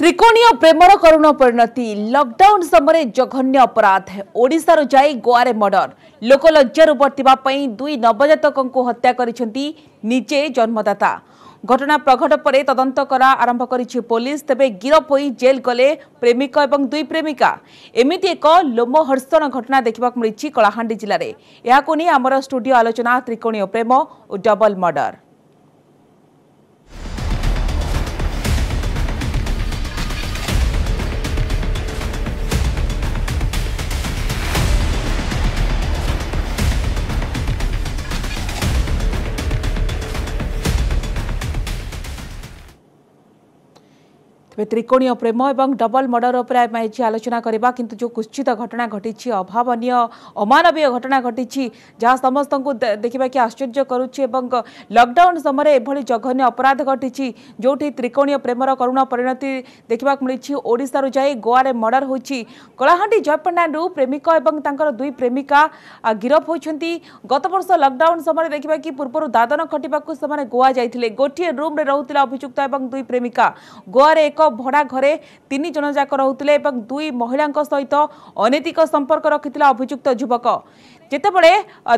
त्रिकोणीय प्रेमर करुण परिणति लॉकडाउन समय जघन्य अपराध ओडिशार जाई गोआरे मर्डर लोकलज्जार बर्तिबा दुई नवजातक हत्या करिसेंती निजे जन्मदाता घटना प्रघट पर तदंत करा आरंभ करिछि पुलिस तेबे गिरफ होई जेल गले प्रेमिक एवं दुई प्रेमिका एमिति एक लोमहर्षण घटना देखा मिली कलाहांडी जिले में यह नहीं आमर स्टूडियो आलोचना त्रिकोणीय प्रेम और डबल मर्डर। त्रिकोणीय प्रेम और डबल मर्डर पर आलोचना करबा किंतु जो कुत्सित घटना घटी अभावनीय अमानवीय घटना घटी जहाँ समस्त को देखा कि आश्चर्य करुच्ची लॉकडाउन समय एभली जघन्य अपराध घटी जो त्रिकोणीय प्रेमर करुण परिणति देखा मिली ओडिशार जाई गोआरे मर्डर होती कलाहांडी जयपंडाणु प्रेमिक और दुई प्रेमिका गिरफ होती गत वर्ष लॉकडाउन समय देखा कि पूर्व दादन खटिबा से गोवा जाते गोटे रूम रोते अभियुक्त और दुई प्रेमिका गोआरे एक भड़ा घरे 3 जन जाक रोते दुई महिला सहित अनैतिक संपर्क रखि अभियुक्त युवक जेतेबेले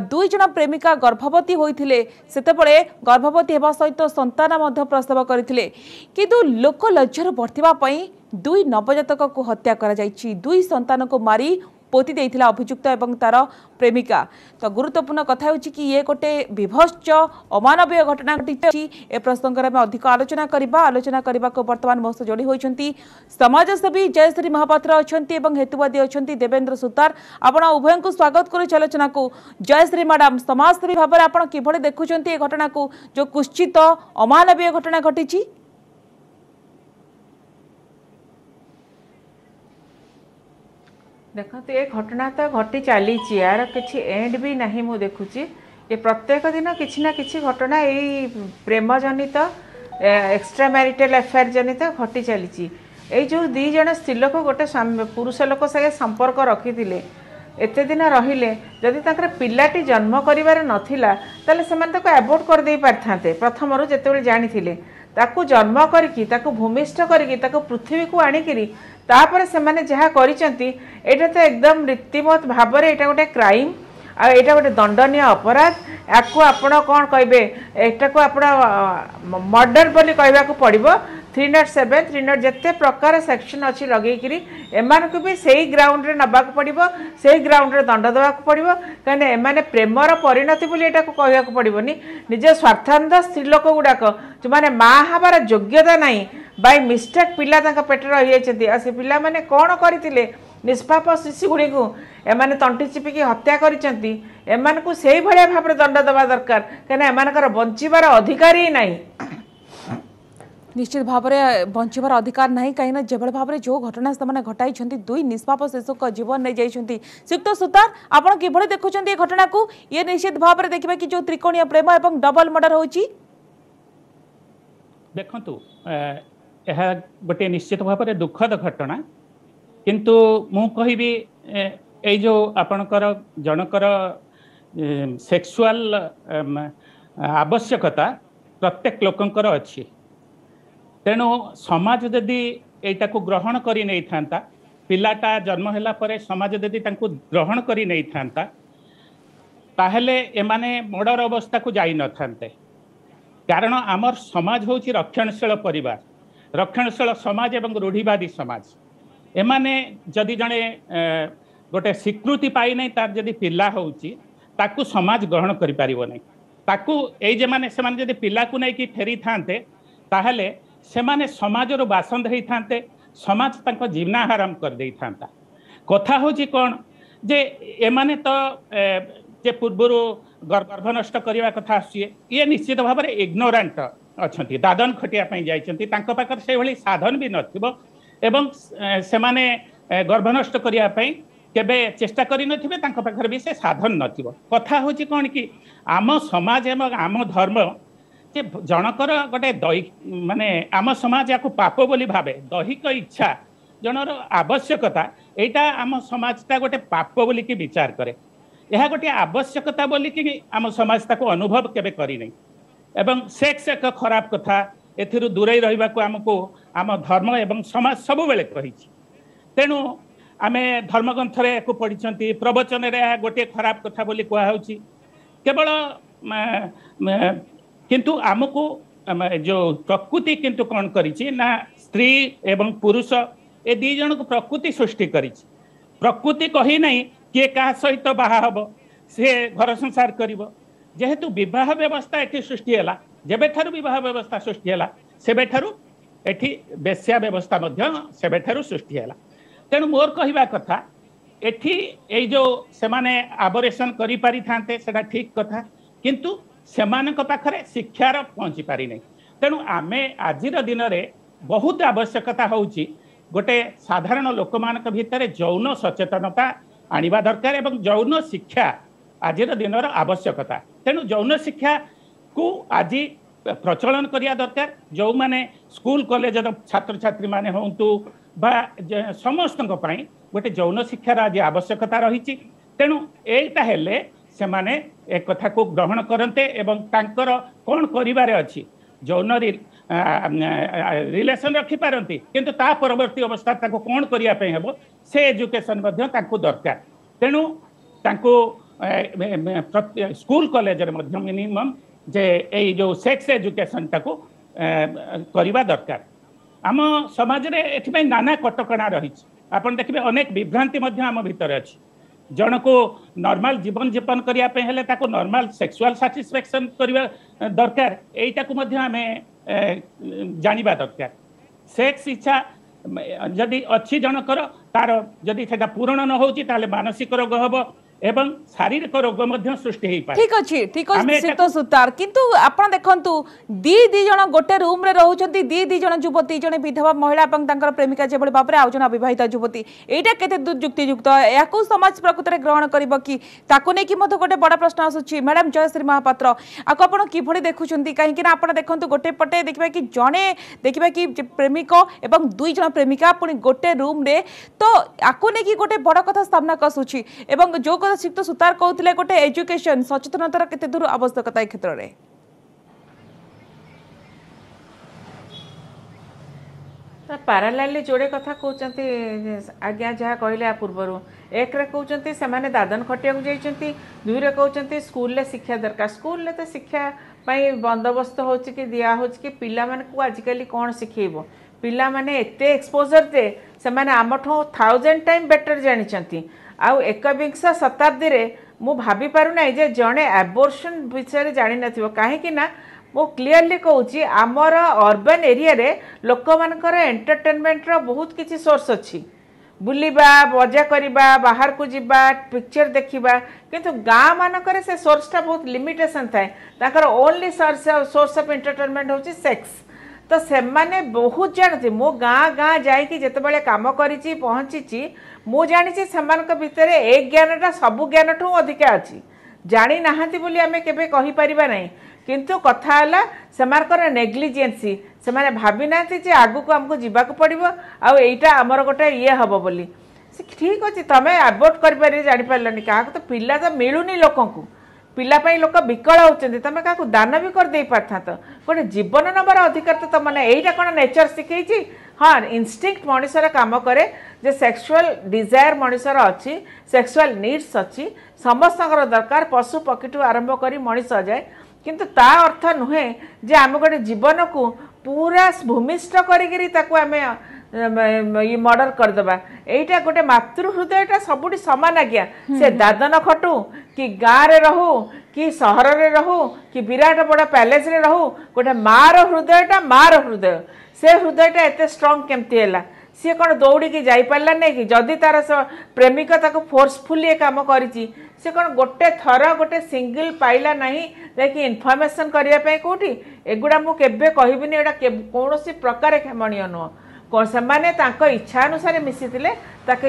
2 जन प्रेमिका गर्भवती होइथिले सेतेबेले गर्भवती हेबा सहित संतान प्रसव करथिले किंतु लोक लज्जार बर्तिबा पई दुई नवजातक को हत्या करा जायछि दुई संतान को मारी पोती देइथिला अभियुक्त एवं तार प्रेमिका तो गुरुत्वपूर्ण कथा होछि कि ये गोटे विभत्स अमानवीय घटना घटी ए प्रसंग में अधिक आलोचना करबा को वर्तमान मो जोड़ी होइछंती समाजसेवी जयश्री महापात्र अछंती एवं हेतुवादी अछंती देवेंद्र सुतार आपण उभय को स्वागत करू आलोचना को। जयश्री मैडम समाजसेवी भाव में आपण किभଳି देखुछंती ए घटना को जो कुश्चित अमानवीय घटना घटी? देखो ये घटना तो घटी चली यार किसी एंड भी नहीं मु देखुची ये प्रत्येक दिन किसी ना किसी घटना यही प्रेम जनित एक्स्ट्रा मैरिटल अफेयर जनित घटी चली ये जो 2 जन स्त्री लोक गोटे पुरुष लोक से संपर्क रखी एते दिन रहिले जदि ताकर पिलाटी जन्म करिवार नथिला ताले सेमान ताको अबॉर्ट कर दे पारथांते प्रथमरु जेतेबेले जानिथिले ताकू जन्म करिकी ताकू भूमिष्ठ करिकी ताकू पृथ्वी को आनिकिरी तापर से माने जहाँ करिसेंती एटा तो एकदम रीतिमत भाव में एटा गोटे क्राइम आ एटा गोटे दंडनीय अपराध याकू आपण कौन कहे एटा को आपण मर्डर बोली कहबा को पड़िबो 307 300 जते प्रकार सेक्शन अच्छी लगेकरी एमान को भी सही ग्राउंड रे नबा को पड़िबो सही ग्राउंड रे दंड देवा को पड़िबो कने एमाने प्रेमर परिणति बोली एटा को कहया को पड़िबोनी निज स्वार्थांध स्त्री लोक गुडाक जो माने मां हबार योग्यता नहीं बाय मिस्टेक पिला ताका पेटर रही जाइछथि आ से पिला माने कोन करथिले निष्पाप शिशु गुडी को एमाने तंटी चिपिकी हत्या करिसेंती एमान को सही भलिया भाबरे दंड देवा दरकार कने एमानकर बंचिबार अधिकार ही नहीं निश्चित भाव में बंचबार अधिकार नहीं कहीं जो भाव में जो घटना से घटाई दुई निष्पाप शिशु का जीवन नहीं जाइछंती श्रीयुक्त सुतार आपण किभଳି देखुछंती घटना को ये निश्चित भाव में देखिबा कि जो त्रिकोणीय प्रेम एवं डबल मर्डर होची देखंतु यह गोटे निश्चित भाव में दुखद घटना किंतु मु कहबी ए जो आपणकर जनकर सेक्सुअल आवश्यकता प्रत्येक लोकंकर अच्छी तेणु समाज जदि एटा को ग्रहण करी नहीं थांता पिलाटा जन्म होला परे समाज जदि तांको ग्रहण करी नहीं थांता ताहले एमाने मर्डर अवस्था को जाई न थांते कारण आमर समाज होची रक्षणशील परिवार रक्षणशील समाज एवं रूढ़िवादी समाज एमाने जदि जड़े गोटे स्वीकृति पाई नहीं तार जदि पिला होची ताकू समाज ग्रहण करि पारिबो नहीं ताकू ए जे माने से माने जदि पिला को नहीं कि फेरी थांते ताहले से माने समाज रो बासंद हेई थांते समाज तांको जीवनाहाराम कर देई थांता कथा होची कोन जे एमाने तो जे पूर्वरु गर्भ नष्ट करने कथा आसी ये निश्चित भाव में इग्नोरांट अच्छा दादन खटिया जाइछंती तांको पाखर से भली साधन भी नथिबो एवं से माने गर्भ नष्ट करने केबे चेष्टा करि नथिबे तांको पाखर भी से साधन नथिबो कथा होची कोन कि आम समाज एवं आम धर्म जे जनकर गोटे दैहिक माने आम समाज या पाप बोली भावे दैहिक इच्छा जनर आवश्यकता एटा आम समाजटा गोटे पाप बोली कि विचार करे यह गोटे आवश्यकता बोली कि आम समाज ताको अनुभव केबे करी नहीं एवं सेक्स एक खराब कथा एथिरु दूरे रहिबाकू आमको आम धर्म एवं समाज सब बेले कहिछि। तेणु आमे धर्मग्रंथरे को पढ़ी प्रवचन गोटे खराब कथा बोली कहुच्छी केवल किंतु आमको जो प्रकृति किंतु कौन करिछि ना स्त्री एवं पुरुष ए दी जन को प्रकृति सृष्टि करिछि। प्रकृति कही नहीं किए क्या सहित बाहा हम से घर संसार करिवो जेहेतु विवाह व्यवस्था एठी सृष्टि हैला जेबे ठारू विवाह व्यवस्था सृष्टि हैला सेबे ठारू एठी बेश्या व्यवस्था मध्य सेबे ठारू सृष्टि हैला। तेणु मोर कहवा कथा एठी ए जो सेमाने आबरेशन करि पारि थांते सेटा ठीक कथा किंतु सेमानक पाखरे शिक्षार पहुँची पारि नहीं। तेणु आमे आजिर दिन रे बहुत आवश्यकता होउची गोटे साधारण लोक मानक भितर जौन सचेतनता आनिबा दरकार एवं जौन शिक्षा आजिर दिनर आवश्यकता। तेणु जौन शिक्षा को आज प्रचलन करिया दरकार। जो माने स्कूल कॉलेज छात्र छात्री माने होंतु बा समस्त गोटे जौन शिक्षार आज आवश्यकता रही। तेणु एटा हेले से माने एक कथा को ग्रहण करते एवं तांकर कौन करिबारे अछि जौन रिलेशन रखी पारती किंतु ता परवर्ती अवस्था ताको कौन करिया पे हेबो से एजुकेशन मध्य तांको दरकार। तेणु तांको स्कूल कॉलेज रे मध्य मिनिमम जे ए जो सेक्स एजुकेशन ताको करिबा दरकार। आम समाज रे एथिपై नाना कटकणा रही। आपन देखिबे अनेक विभ्रांति मध्य आम भीतर अछि। जन को नॉर्मल जीवन जीवन करिया पे हेले ताको नॉर्मल सेक्सुअल सैटिस्फैक्शन करिबा दरकार। एटा को मध्य हमें जानिबा दरकार। सेक्स इच्छा जदि अच्छी जनकर तार जदि सेटा पूर्ण न होउची ताले मानसिक रोग हबो एवं शारीरिक रोग मध्य सृष्टि हेई पारे। ठीक अछि शीत सुतार किंतु आपण देखंतु दी जण गोटे रूम रे रहउछंती दी जण युवती जण विधवा महिला एवं तांकर प्रेमिका जे बळे बापरे आउ जण अविवाहित युवती एटा केते युक्तियुक्त याकू समाज प्रकृति रे ग्रहण करिवो कि ताकू नै कि मध गोटे बड़ा प्रश्न आसुची। मैडम जयश्री महापात्र आको आपण किभଳି देखुछंती काहे कि ना आपण देखंतु गोटे पटे देखिबा कि जणे देखिबा कि प्रेमिक एवं दुई जण प्रेमिका पुनी गोटे रूम रे तो आको नै कि गोटे बड़ा कथा सामना कसुची एवं जो शिक्त सुतार कहते गोटे एजुकेशन सचेतनतार केते दूर आवश्यकता क्षेत्र में पारालाली जोड़े कथा कहते आज्ञा जहाँ कहले पूर्वर एक रे कहते से माने दादन खटिया जाइछंती दुई रे कहते स्कूल ले शिक्षा दरकार। स्कूल ले तो शिक्षा पाई बंदोबस्त होची कि दिया होची कि पिला माने को आजिकली कौन शिखेबो पिला माने एते एक्सपोजर दे से माने आमठो 1000 टाइम बेटर जानिछंती। आउ एकविंश शताब्दी रे मु भाभी पारु नै जे जणे एबोर्शन विषय जानि नथिबो काहे ना मु क्लियरली कहूची आमर अर्बन एरिया रे लोक मानकर एंटरटेनमेंट रो बहुत किछि सोर्स अछि बुलिबा मजा करिबा बाहर को जिबा पिक्चर देखिबा किंतु गाँ मानकर से सोर्सटा बहुत लिमिटेशन थाए ताकर ओनली सोर्स ऑफ एंटरटेनमेंट होची सेक्स। तो से माने बहुत जानती मो गाँ गाँ जाइकी जितेबाला कम करी पहुँची मु जानी से भितर ए ज्ञानटा सबु ज्ञान ठू अधिका अच्छी जानी नाहांती बोली आमे केबे कहि परिबा नहीं किंतु कथा हला सेमानकर नेग्लिजेंसी से माने भाबी नांती जे आगु को हमको जीवाक पड़िबो आ एटा हमर गोटे ये हबो बोली ठीक अच्छे तमें अबोर्ट कर पारे जानि पारलनी का तो पिला तो मिलूनी लोकंकु पिलापाई लोक विकल होती तुम क्या दान भी करदे पारथा तो गोटे जीवन नंबर अधिकार तो तुमने यहीटा कौन नेचर शिखई हाँ इनस्टिंक्ट मनुष्यर काम करे जे सेक्सुअल डिजायर मनुष्यर अच्छी सेक्सुअल नीड्स अच्छी समस्त दरकार पशु पक्षी ठू आरंभ कर मनीष जाए किंतु ता अर्थ नुहे जे आम गोटे जीवन को पूरा भूमिष्ठ करें मर्डर करदे यहीटा गोटे मातृहृदयटा सबुठी सामान आज्ञा से दादन खटू कि गाँव रे रहू कि सहर रे रहू कि विराट बड़ा पैलेस रे रहू गोटे मार हृदयटा मार हृदय से हृदयटा एत स्ट्रंग केमती है सी कौन दौड़ी की जाई पारला नहीं कि जदि तार प्रेमिक ताको फोर्सफुली काम करिछि से कौन गोटे थर गोटे सिंगल पाइला नहीं जाकि इनफर्मेशन करने कौटी एगुड़ा मुझे कहबिनी एटा कौन प्रकार क्षमणीय नुह से इच्छा अनुसार मिशीले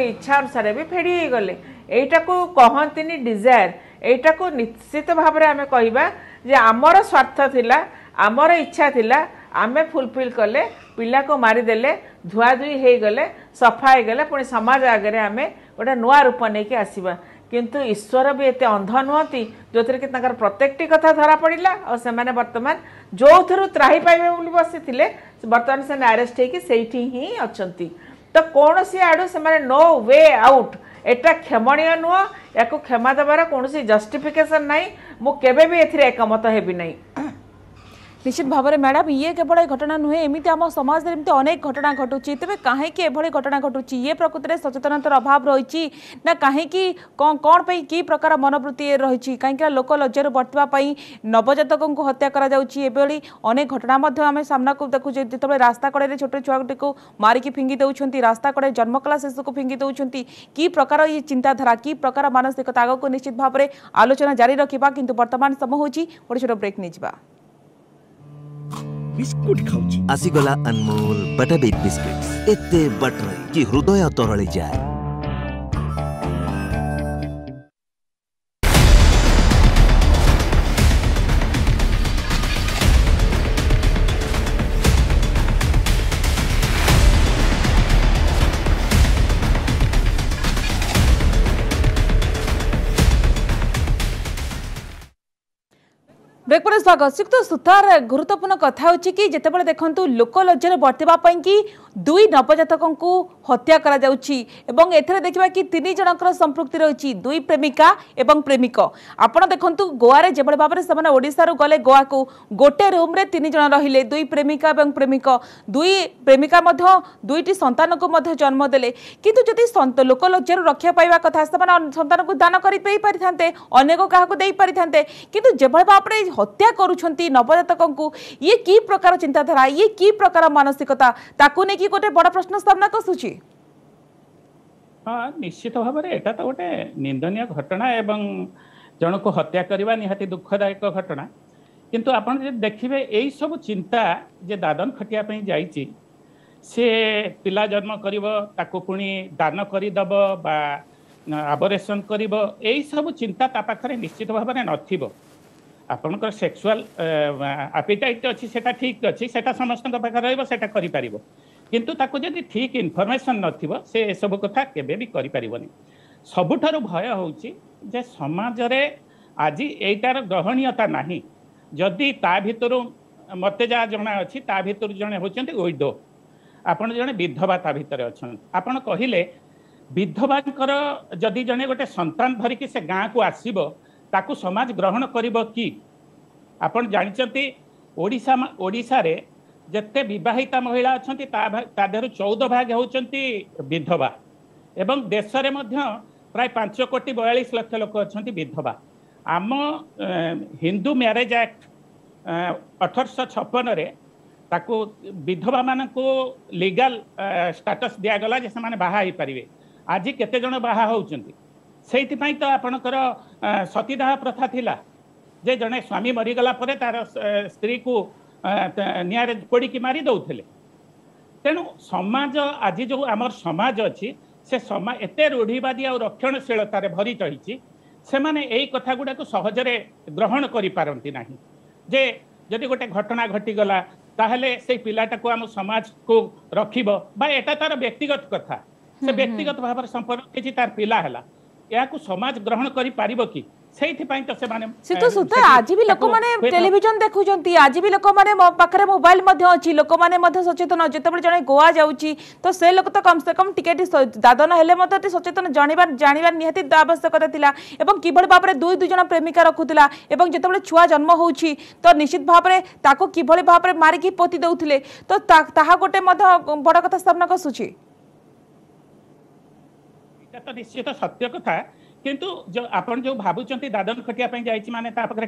इच्छा अनुसार भी फेड़ी गले यहीटा को कहती डिजायर यहीटा को निश्चित भाव में आम कह आमर स्वार्थ थिला आमर इच्छा थिला आमे फुलफिल कले पिला को मारिदेले धुआ धुई हो गले सफा हो गले पुणी समाज आगे आमे गोटे नुआ रूप नहीं आसवा किंतु ईश्वर भी एते अंध नुहति जो थे कि प्रत्येकटी कथा धरा पड़ा और से बर्तमान जो थरु त्राही पाइबे बोली बसी बर्तमान से अरेस्ट होती ही अच्छा तो कौन सी आड़ू से नो वे आउट एटा क्षमणीय नुह या क्षमा देवार कौन जस्टिफिकेशन ना मुझे भी एकमत हेबी नहीं निश्चित भाव में मैडम ये केवल घटना नुहे एमती आम समाज में एमती अनेक घटना घटुची तेज कहीं एभली घटना घटुची ये प्रकृति में सचेतनतार अभाव रही ना कहीं कौन कि प्रकार मनोवृत्ति रही कहीं लोक लज्जर बढ़ापी नवजातक को हत्या करी अनेक घटना आम सामना को देखु जो रास्ता कड़े छोट छुआटी को मारिकी फिंगी दौरान रास्ता कड़े जन्म कला शिशु को फिंगी दौरान कि प्रकार ये चिंताधारा कि प्रकार मानसिकता आग को निश्चित भाव में आलोचना जारी रखा किंतु वर्तमान समय होची गोटे छोट ब्रेक नहीं जा बिस्कुट खाऊची आसीगला अनमोल बटरबीट बिस्किट एते बटर कि हृदय तरळी जाए। ब्रेक पर स्वागत श्रीयुक्त सुतार गुरुत्वपूर्ण कथा होची कि जेतेबेले देखंतु लोक लज्जर बर्तिबा पई कि दुई नवजातकों को हत्या करा जाउची एवं एथरे देखिबा कि तीन जनकर संपृक्ति रही दुई प्रेमिका एवं प्रेमिक आपण देखंतु गोवा रे जेबळे भाबरे समान ओडिसा रो गले गोवा को गोटे रूम रे तीन जन रहिले दुई प्रेमिका एवं प्रेमिक दुई प्रेमिका मध्य दुईटी संतान को मध्य जन्म देले किंतु जदि लोक लज्जर रक्षा पाइबा कथा समान संतान को दान करि परिथांते अनेक काहा को देई परिथांते किंतु जेबळे भाबरे हत्या करूछंती नवजातकों को ये की प्रकार चिंताधारा ये की प्रकार मानसिकता ताकू ने कि गोटे बड़ प्रश्न सामना कसुची। हाँ निश्चित भाव में एटा तो गोटे निंदनीय घटना एवं जन को हत्या करवा निहाती दुखदायक घटना किंतु आपण देखिए यही सब चिंता जे दादन खटिया पे जाइए से पिला जन्म कर पुणी दान करदब बा आबरेशन कर यही सब चिंता ता पाखरे निश्चित भाव में नथिबो आपनकर सेक्सुअल एपिटाइट अच्छी सेटा ठीक अच्छी सेटा समस्त पाखे रहिबो सेटा करि परिबो किंतु ताको जदि ठीक इनफॉरमेशन नथिबो से सब कथा केबे भी करि परिबोनी सबुठारु भय होउची जे समाज रे आज एटार ग्रहणीयता नाही जदि ता भितरु मते जा जणा अछि ता भितरु जणे होचंती ओइडो आपण जणे विधवा ता भितर अछन आपण कहिले विधवांकर जदि जणे गोटे संतान धरिकी से गाँ को आसीबो ताकू समाज ग्रहण करिबो कि आपण जानिचंती ओडिसा रे जत्ते विवाहिता महिला अछंती ता देहरु 14 भाग होचंती विधवा एवं देश रे मध्य प्राय 5 कोटी 42 लाख लोक अछंती विधवा आम हिंदू मैरेज एक्ट 1856 रे ताकू विधवा मान को लीगल स्टेटस दिया गला जे से माने बाहा ही परिवे आज केते जण बाहा होचंती से तो आपणकर सतीदाह प्रथा थिला जे जड़े स्वामी मरीगला पर तार स्त्री को निआरे पोड़ी मारी दौले तेणु समाज आज जो आमर समाज अच्छी से समाज एत रूढ़ीवादी और रक्षणशीलतार भरी चढ़ी से मैंने यही कथा गुड़ा को सहजरे ग्रहण करि पारंती नाही जे जदि गोटे घटना घटीगला ताहले से पिलाटा को आम समाज को रखिबो बा एटा तार व्यक्तिगत कथा से व्यक्तिगत भाव संपर्क किछि तार पिला हला या को समाज ग्रहण करि पारिबो कि सेठी पई तो से माने सितो सुता आज भी लोक माने टेलीविजन देखुचंती आज भी लोक माने पाखरे मोबाइल मध्ये अछि लोक माने मध्ये सचेतन जेतेबेले जणे गोवा जाउची तो से लोक तो कम से कम टिकेट दादन हेले मध्ये सचेतन जानिबार निहाती आवश्यकता थिला एवं किबळ भाबरे दुई जण प्रेमिका रखुतिला एवं जेतेबेले छुआ जन्म होउची तो निश्चित भाबरे ताको किबळ भाबरे मारिकी पोती दउथिले तो ताहा गोटे मध्ये बड़ कथा सामना कसुची तो निश्चित सत्य कथा किंतु जो आपण जो भाबुचंती दादन खटिया पे जाइछि माने ता पकरे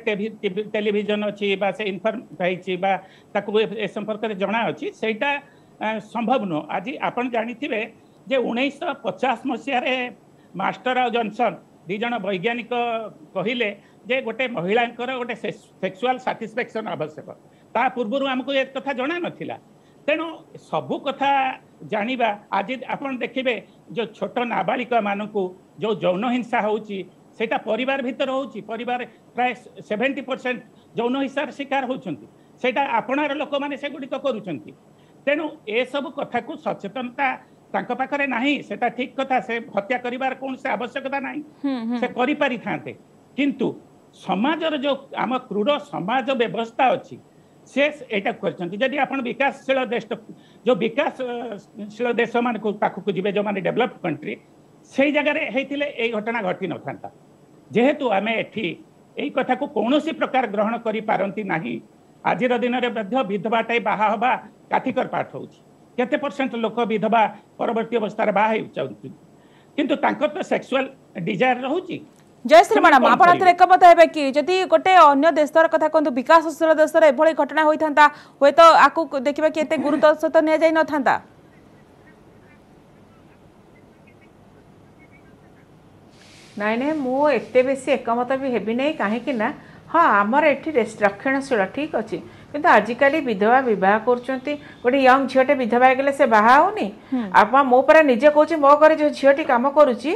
टेलीविजन अछि बा से इन्फॉर्म पाइछि बा ताको ए संपर्क रे जणा अछि सेटा संभव न आज आपण जानिथिबे जे 1950 मसिया रे मास्टर और जॉनसन दी जण वैज्ञानिक कहिले जे गोटे महिलांकर गोटे सेक्सुअल सैटिस्फैक्शन आवश्यक ता पूर्व हमको ए कथा जणा नथिला तेणु सबू कथा जानिबा आज आपण देखिबे जो छोट नाबालिका मानकू जो यौन हिंसा होउची सेटा परिवार भीतर होउची परिवार प्राय 70% यौन हिंसार शिकार होउचंती सेटा आपणार लोक माने से गुडी करूचंती तेणु ए सब कथा को सचेतनता तांको पाखरे नाही सेटा ठीक कथा से हत्या करिवार कोन से आवश्यकता नाही से करि पारि थांते किंतु समाजर जो आम क्रूर समाज व्यवस्था अच्छी से एटा करछंती जदि आपण विकासशील देश जो विकासशील देश मान को पाखु जिवे जो माने डेवलप्ड कंट्री से जगह रे हेतिले ए घटना घटी न थांता जेहेतु आमे एठी एई कथा को कोनोसी प्रकार ग्रहण करि पारंती नाही आजिर दिन रे मध्य विधवाटाई बाहा हबा काठिकर पाठ होउची केते परसेंट लोक विधवा परवर्ती अवस्था रे बाहा होउची किंतु तांकर तो सेक्सुअल डिजायर रहउची जयश्री मैडम आप एकमत है कि जदि गोटे अन्य देशर कथा कहतु विकासशील देश एभली घटना होता हे तो आपको देखा कि एत गुरुत्व सहित नि जाई न था नाई नाई मु एते बेसी एकमत भी हेबी नहीं कहीं ना हाँ आमर एठी रक्षणशील ठीक अच्छे किंतु आजिकल विधवा विवाह कर गोटे यंग झीटे विधवा गले से बाहा होनी आप मो पर निजे कहूँ मो घर जो झीटी कम करुच्ची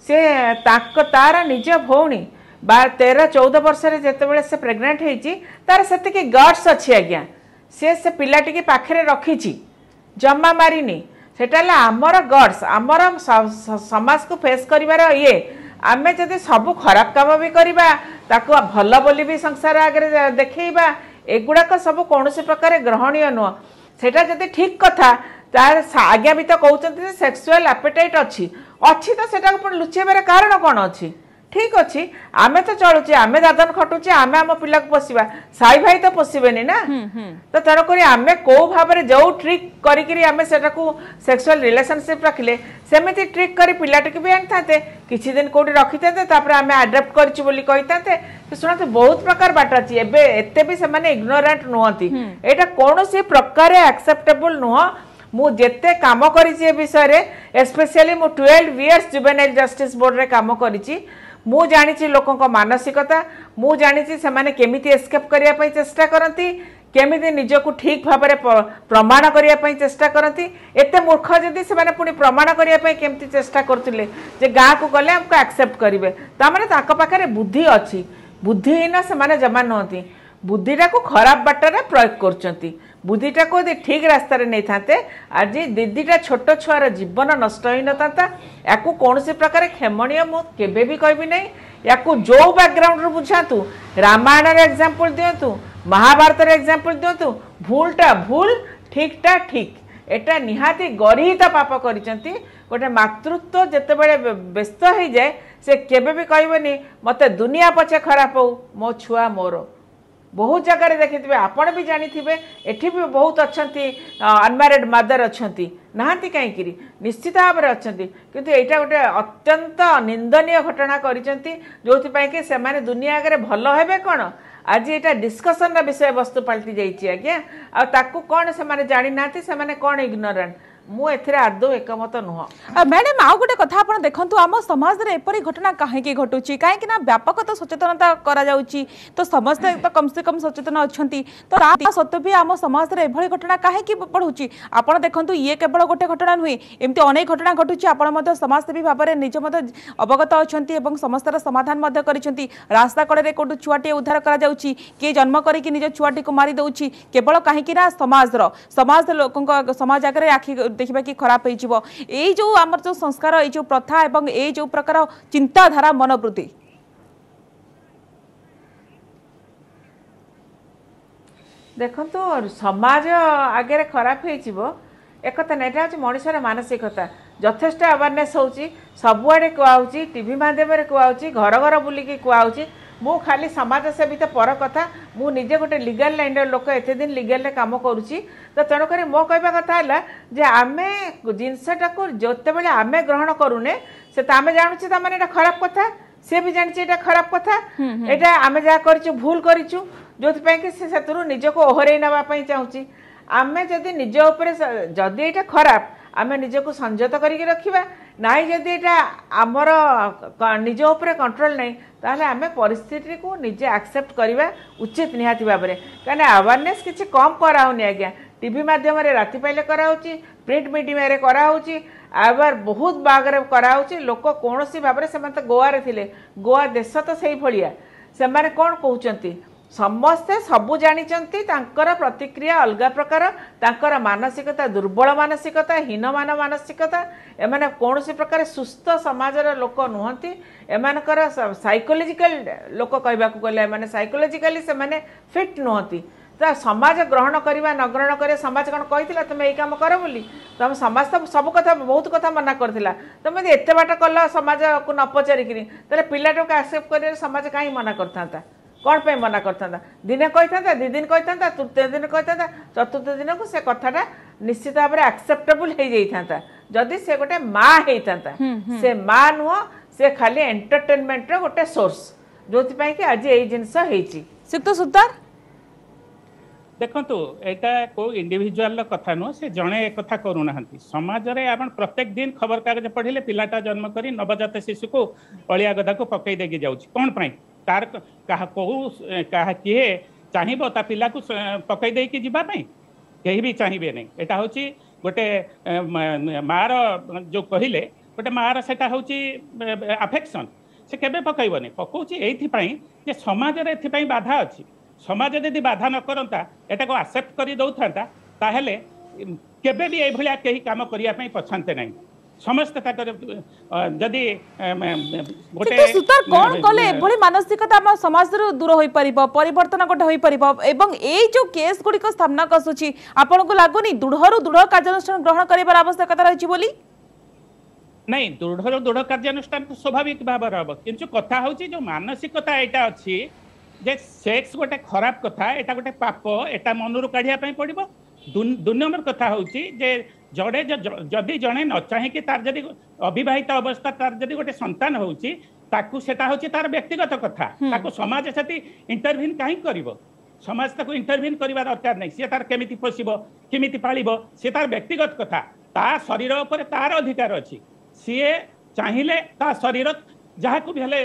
से तार निज भौणी 13-14 वर्ष जिते से प्रेग्नेंट होती तार से गट्स अच्छी आज्ञा से पिलाटी पाखे रखी जमा मारिनी सेटा आमर गट्स आमर समाज को फेस कर ये आम जब सब खराब काम भी करवा ताकू भल बोली भी संसार आगे देखा एगुड़ाक सब कौन प्रकार ग्रहणीय नुह सेटा जब ठीक कथा तार आज्ञा भी तो कहते सेक्सुअल एपेटाइट अच्छी तो सेटा लुचेबार कारण कौन अच्छी ठीक अच्छी आमे तो चलुचे आमे दादन खटुचे आमे आम पिला पोषा साई भाई तो पोषबेनी ना तो तेणुक आमे कौ भाव में जो ट्रिक करी आमे सेक्सुअल रिलेशनशिप रखिले सेमिति ट्रिक करी पिलाटी भी आनी था किसी दिन कौटी रखी था आमे आडप्ट करते शुणु बहुत प्रकार बाट अच्छी एते भी से इग्नोरेंट नुहति एटा कौन सी प्रकार एक्सेप्टेबल नुह मु जेते काम करिछि ए विषय स्पेशली मु 12 इयर्स जुवेनाइल जस्टिस बोर्ड रे काम करिछि मु जानिछि लोकों को मानसिकता मु जानिछि से माने केमिति एस्केप करिया पई चेष्टा करंती केमिति निजको ठीक भाव में प्रमाण करिया पई चेष्टा करंती एते मूर्ख जदि से माने पुनी प्रमाण करिया पई केमिति चेष्टा करथिले जे गाँ को गले हमको एक्सेप्ट करिवे ता माने ताका पाखरे बुद्धि अछि बुद्धिहीन से माने जमा नहती बुद्धिटा को खराब बाटर प्रयोग करचंती बुद्धिटा को यदि ठीक रास्ता नहीं था आज दीदीटा छोट छुआर जीवन नष्ट हो न था या कौन सी प्रकार क्षमणीय मुझे भी कहबी नहीं या जो बैकग्राउंड बुझातु रामायण एग्जांपल दिंतु महाभारत एग्जांपल दिंतु भूलटा भूल ठीकटा ठीक एटा निहाती गरिहित पाप करिसंती गोटे मातृत्व जेतेबेले व्यस्त हो जाए से केबे भी कहबनी मते दुनिया पछे खराब हो मो छुआ मोर बहुत जगह देखिए आपण भी जानी थे एठी भी बहुत अच्छा अनमैरिड मदर अच्छा नहांती कहीं निश्चित भाव में अच्छा किंतु यहाँ गोटे अत्यंत निंदनीय घटना करिसेंती जोथि कि से माने दुनिया आगे भल हेबे कौन आज यहाँ डिस्कसन विषय वस्तु पलटि जाइए आज्ञा आकु कौन से जानी ना से कौन इग्नोरेंट मु एथिरे आदौ एकमत नुह मैडम आउ गोटे कथा आपण देखंतु आम समाज रे एपरी घटना काहे घटुची काहे ना व्यापक तो सचेतनता करा जाउची तो समस्त तो कम से कम सचेतन अछंती तो ता सत्य भी आम समाज रे एभली घटना काहे बढ़ुची आपण देखंतु ये केवल गोटे घटना नुहे एमती अनेक घटना घटुची आपण मध्य समाजसेवी भाव में निज मध्य अवगत अछंती एवं समस्तर समाधान मध्य करिसंती रास्ता कड़े रे कोटु छुआटी उद्धार करा जाउची के जन्म करिकि निज छुआटी को मारी दउची केवल काहे ना समाज लोकन समाज आगे आखि देखा कि खराब हो जो आमर जो संस्कार ये जो प्रथा एवं ये जो प्रकार चिंताधारा मनोवृत्ति देखो तो समाज आगे खराब हो एक ना यहाँ हूँ मनुष्यर मानसिकता यथेष्ट अवेयरनेस होची सबुआड़े कहूँ टीवी माध्यम कहूँ घर घर बुलिकी कहूँ मु खाली समाजसेवी तो पर कथा मु निजे गोटे लीगल लाइन लोक एत दिन लीगल काम करुच्ची तो तेणुक मो कहवा कथा है जे आमे जिनसटा को जोते बेले आमे ग्रहण करूने से तो आम जानूचे तार खराब कथा सी भी जानी खराब कथा यहाँ आम जहाँ करूँ भूल करूँ जो कि निजक ओहरई नापी चाहूँगी आम जदि निज जदि यहाँ खराब आम निजक संयत करके रखा ना जदि यहाँ आमर निज उपर कंट्रोल नहीं ताहले आम परिस्थिति को निजे एक्सेप्ट करवा उचित निहाती भाव में कहीं अवेयरनेस किसी कम कराऊनी आज्ञा टीवी माध्यम राति पाइले कराऊँची प्रिंट मीडिया कराऊँची आबार बहुत बागर कराऊँची लोक कौन सी भाव में से गोवा रे थिले गोवा देश तो सही भलिया से माने कौन कहते समस्ते सबू जानिचंती तांकर प्रतिक्रिया अलग प्रकार तांकर मानसिकता दुर्बल मानसिकता हीनमान मानसिकता एमाने कौन प्रकार सुस्थ समाजर लोक नुहंती एमानकर साइकोलॉजिकल लोक कहबा को गले माने साइकोलॉजिकली से माने फिट नुहंती तो समाज ग्रहण करवा न ग्रहण करे समाज कौन कही तुम यही कम कर बोली तुम समाज तो सब कथा बहुत कथा मना करथिला तुम एत बाट कल समाज को न पचारिकी तेरे पिलाटा को एक्सेप्ट कर समाज कहीं मना करता कौन पे मना करता दिने कही था दी दिन कही था तृतीय दिन कही था चतुर्थ दिन को से कथाटा निश्चित भाव में एक्सेप्टेबल हो जाता जदि से गोटे माँ होता से माँ नुह से खाली एंटरटेनमेंट गोटे सोर्स जो कि आज यही जिनस सिक्त सुतार देखो यहाँ को इंडिविजुआल कथा नुह से जड़े एक कथा करूना समाज में आप प्रत्येक दिन खबर कागज पढ़ले पिलाटा जन्म कर नवजात शिशु को अलिया गदा को पकई देगी जाऊँ कौन पाई तार कहा किए चाहिए ता पिला को पकई देकी जीवाई कहीं भी चाहिए नहीं यहाँ हूँ गोटे मार जो कहले गोटे मार से अफेक्शन से केबे पकईबनी पकाउची एइथिपाई जे समाज रे एथिपाई बाधा अछि समाज यदि बाधा न करता एटा को एक्सेप्ट करि दउथांता ताहेले केबे भी एई भलिया केही काम करिया पई पछांते नाही समस्त जदि गोटे सुतार कोन कले एभली मानसिकता हम समाज रो दूर होई परिबो परिवर्तन गोटे होई परिबो एवं एई जो केस गुडी को सामना कसुची आपन को लागुनी दृढ़ कार्यानुष्ठान ग्रहण करिबार आवश्यकता रहिछि बोली नहीं दृढ़ कार्यानुष्ठान तो स्वाभाविक भाव हम किंतु कथा हूँ जो मानसिकता यहाँ अच्छी जे सेक्स गोटे खराब कथा यहाँ गोटे पाप एटा मनरू काढ़िया पड़ो दु नंबर कथा हूँ जे जड़े जदि जड़े न चाहिए तार जदि अविवाहित अवस्था तार जदि गोटे संतान होची ताकू सेटा होची तार व्यक्तिगत कथा ताकू समाज से इंटरव्यून कहीं करिवो समाज ताकू इंटरव्यून करवा दरकार नहीं सी तार केमिति पोषिबो केमिति पालिबो सी तार व्यक्तिगत कथा ता शरीर उपर तार अधिकार अच्छी सीए चाहिए ता शरीर जहाँ को भी हेले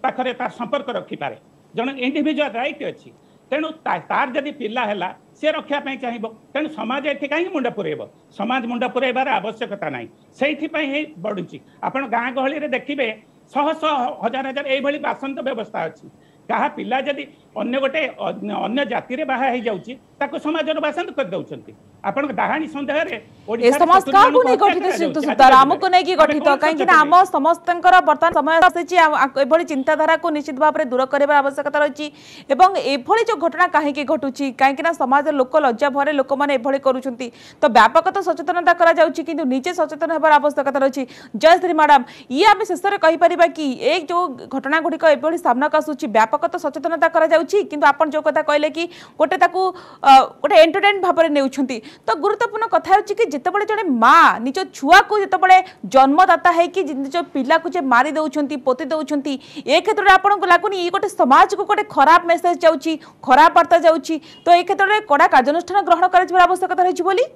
पाखरे तार संपर्क रखिपारे जन इंडिविजुअल राइट अच्छी तेणु तार जदि पिला है सी रखापी चाहिए तेणु समाज ये कहीं मुंड पुरेब समाज मुंड पुरेबार आवश्यकता ना से बढ़ुची आपण गाँ गहली देखिए शह शह हजार हजार ये बासंत व्यवस्था अच्छी कहा पिला जदि अन्य गोटे अन्य जाति रे बाहा हो जाउची ताको समाज रो बासंत कर दउचंती आपण डाहानी संदेह रे ए समाज का को नै गठित सिद्ध सुतार हमको नै कि गठित काहे कि हम समस्तंकर वर्तमान समय आसी एभली चिंताधारा को निश्चित भाव में दूर करबार आवश्यकता रही एवं एभली जो घटना काहे कि घटुची काहे कि समाज लोक लज्जा भरे लोक माने एभली करूचंती तो व्यापक तो सचेतनता करा जाउची किंतु निजे सचेतन हेबार आवश्यकता रही जय श्री मैडम ये आम शेष में कहि परिबा कि एक जो घटना गुड़िक एभली सामना आसूची व्यापक तो सचेतनता करा जाउची किंतु आपण जो कथा कहले कि गोटे ताकू गोटे एंटरटेन भाव में नेउछंती तो गुरुत्वपूर्ण कथा होची कि जेतेबेले जने माँ निज छुआ को जेतेबेले जन्मदाता है कि निज पिला को जे मारी दउछंती पोती दउछंती ए क्षेत्र रे आपण को लागुनी ई गोटे समाज को गोटे खराब मेसेज जाउची खराब वार्ता जाउची तो ए क्षेत्र रे कड़ा कार्यानुष्ठान ग्रहण कराजिबार आवश्यकता रहिछि बोली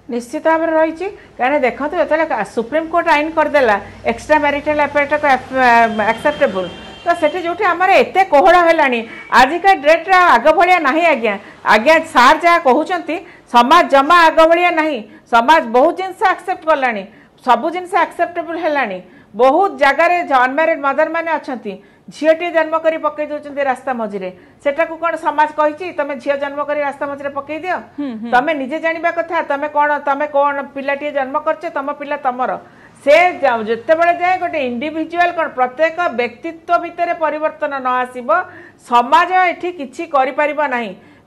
निश्चित भाव में रही कहीं देखते जो सुप्रीम कोर्ट आईन करदेला एक्सट्रा मैरिटल अफेयर को एक्सेप्टेबल तो सेठी जो आमर एत कोहड़ है आजिका डेट्रे आग भाया ना आज्ञा आज्ञा सार जहाँ कहते समाज जमा आग भाया ना समाज बहुत जिनस एक्सेप्ट कला सबू जिनस एक्सेप्टेबल है बहुत जगार अनमैरिड मदर मैंने अच्छा झीटे जन्म कर पकई दौरान रास्ता मझे सेटा को कौन समाज कही तुम झी जन्म कर रास्ता मझे पकई दियो तुम निजे जानवा कथा तुम कौन पिलाटी जन्म कर तुम पिला तुमर से जिते बड़े जाए गोटे इंडिविजुअल कौन प्रत्येक व्यक्तित्व भितर परिवर्तन न आसब समाज ये किसी कर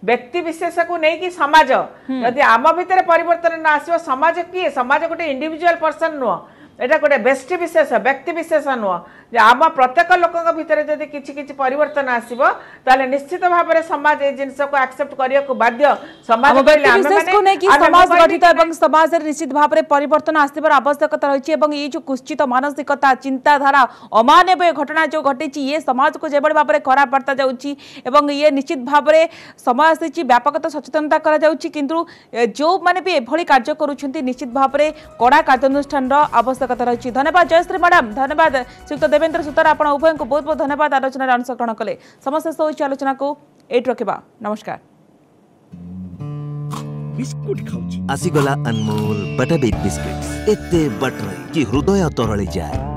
व्यक्ति विशेष को नहीं समाज यदि आम भितर परिवर्तन न आसब समाज किए समाज गोटे इंडिविजुअल पर्सन नुह एटा गोटे व्यक्ति विशेष व्यक्ति विशेष नुह आम प्रत्येक लोक भितर जब किसी परिवर्तन आसब ताले निश्चित भाव में समाज ये जिनस को एक्सेप्ट करने को बाध्य समाज समाज गठित और समाज निश्चित भाव में परिवर्तन आसबार आवश्यकता रही है जो कुश्चित मानसिकता चिंताधारा अमानवीय घटना जो घटी ये समाज को जो भाव में खराब वार्ता जाऊँगी ये निश्चित भाव में समय आसी व्यापक तो सचेतनता किंतु जो मैंने भी एभली कार्य करुँच निश्चित भाव में कड़ा कार्यानुष्ठान आवश्यकता रही धन्यवाद जयश्री मैडम धन्यवाद श्रीयुक्त देवेंद्र सुतार आपण उभय को बहुत बहुत धन्यवाद आलोचना अंशग्रहण कले समस्त शेष आलोचना को एट रखा नमस्कार बिस्कुट खाऊची आसीगला अनमोल बटरबेक बिस्किट्स एते बटर कि हृदय तरळी जाए।